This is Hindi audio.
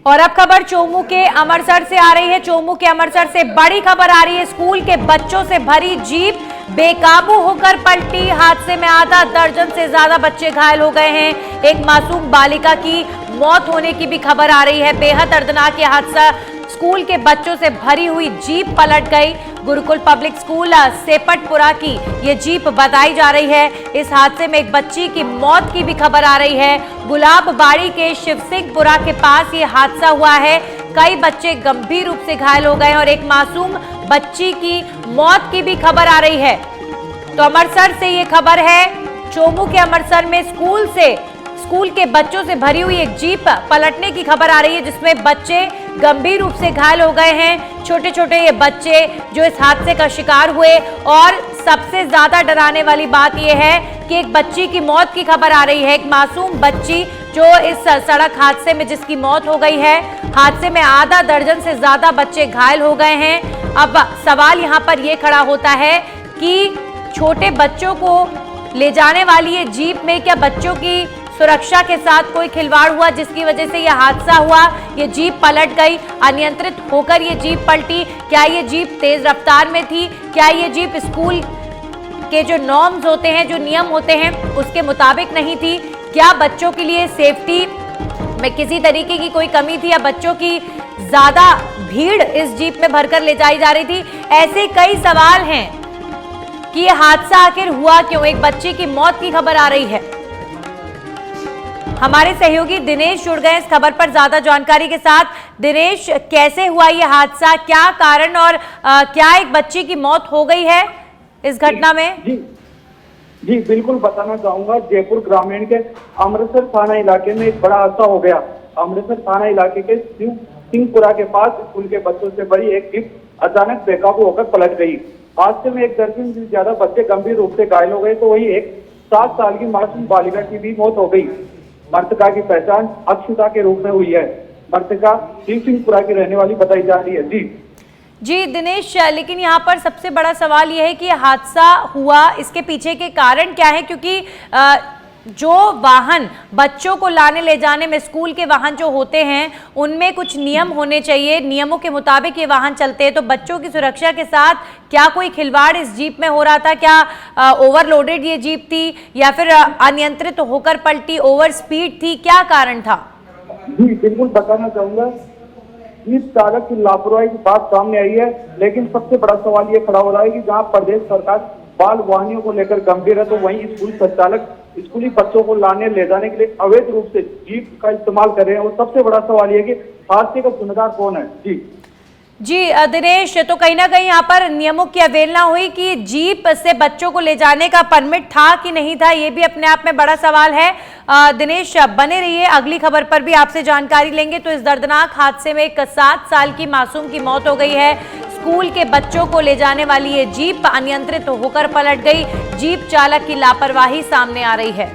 और अब खबर चोमू के अमरसर से आ रही है। चोमू के अमरसर से बड़ी खबर आ रही है। स्कूल के बच्चों से भरी जीप बेकाबू होकर पलटी। हादसे में आधा दर्जन से ज्यादा बच्चे घायल हो गए हैं। एक मासूम बालिका की मौत होने की भी खबर आ रही है। बेहद दर्दनाक यह हादसा, स्कूल के बच्चों से भरी हुई जीप पलट गई। गुरुकुल पब्लिक स्कूल सेपटपुरा की ये जीप बताई जा रही है। इस हादसे में एक बच्ची की मौत की भी खबर आ रही है। गुलाबबाड़ी के शिवसिंहपुरा के पास ये हादसा हुआ है। कई बच्चे गंभीर रूप से घायल हो गए और एक मासूम बच्ची की मौत की भी खबर आ रही है। तो अमरसर से ये खबर है। चोमू के अमरसर में स्कूल के बच्चों से भरी हुई एक जीप पलटने की खबर आ रही है, जिसमें बच्चे गंभीर रूप से घायल हो गए हैं। छोटे छोटे ये बच्चे जो इस हादसे का शिकार हुए। और सबसे ज्यादा डराने वाली बात यह है कि एक बच्ची की मौत की खबर आ रही है। एक मासूम बच्ची जो इस सड़क हादसे में जिसकी मौत हो गई है। हादसे में आधा दर्जन से ज्यादा बच्चे घायल हो गए हैं। अब सवाल यहाँ पर यह खड़ा होता है कि छोटे बच्चों को ले जाने वाली ये जीप में क्या बच्चों की सुरक्षा के साथ कोई खिलवाड़ हुआ, जिसकी वजह से यह हादसा हुआ। ये जीप पलट गई, अनियंत्रित होकर ये जीप पलटी। क्या ये जीप तेज रफ्तार में थी? क्या ये जीप स्कूल के जो नॉर्म्स होते हैं, जो नियम होते हैं, उसके मुताबिक नहीं थी? क्या बच्चों के लिए सेफ्टी में किसी तरीके की कोई कमी थी या बच्चों की ज्यादा भीड़ इस जीप में भरकर ले जाई जा रही थी? ऐसे कई सवाल हैं कि यह हादसा आखिर हुआ क्यों। एक बच्चे की मौत की खबर आ रही है। हमारे सहयोगी दिनेश जुड़ गए इस खबर पर ज्यादा जानकारी के साथ। दिनेश, कैसे हुआ ये हादसा, क्या कारण और क्या एक बच्ची की मौत हो गई है इस घटना में? जी बिल्कुल बताना चाहूंगा। जयपुर ग्रामीण के अमृतसर थाना इलाके में एक बड़ा हादसा हो गया। अमृतसर थाना इलाके के सिंहपुरा के पास स्कूल के बच्चों से भरी एक जीप अचानक बेकाबू होकर पलट गई। हादसे में एक दर्जन से ज्यादा बच्चे गंभीर रूप से घायल हो गए, तो वही एक 7 साल की मासूम बालिका की भी मौत हो गई। मृतका की पहचान अक्षिता के रूप में हुई है। मृतका सिंहपुरा की रहने वाली बताई जा रही है। जी दिनेश, लेकिन यहाँ पर सबसे बड़ा सवाल यह है कि हादसा हुआ, इसके पीछे के कारण क्या है? क्योंकि जो वाहन बच्चों को लाने ले जाने में, स्कूल के वाहन जो होते हैं उनमें कुछ नियम होने चाहिए, नियमों के मुताबिक ये वाहन चलते हैं। तो बच्चों की सुरक्षा के साथ क्या कोई खिलवाड़ इस जीप में हो रहा था? क्या ओवरलोडेड ये जीप थी या फिर अनियंत्रित होकर पलटी, ओवर स्पीड थी? क्या कारण था? जी बिल्कुल बताना चाहूंगा। इस चालक की लापरवाही की बात सामने आई है, लेकिन सबसे बड़ा सवाल ये खड़ा हो रहा है कि जहाँ प्रदेश सरकार बाल वाहनों को लेकर गंभीर है, तो वहीं स्कूल संचालक स्कूली बच्चों को लाने ले जाने के लिए अवैध रूप से जीप का इस्तेमाल कर रहे हैं। और सबसे बड़ा सवाल ये कि हादसे का जिम्मेदार कौन है? जी दिनेश, तो कहीं ना कहीं यहाँ पर नियमों की अवहेलना हुई कि जीप से बच्चों को ले जाने का परमिट था कि नहीं था, ये भी अपने आप में बड़ा सवाल है। दिनेश बने रहिए, अगली खबर पर भी आपसे जानकारी लेंगे। तो इस दर्दनाक हादसे में एक 7 साल की मासूम की मौत हो गई है। स्कूल के बच्चों को ले जाने वाली ये जीप अनियंत्रित होकर पलट गई। जीप चालक की लापरवाही सामने आ रही है।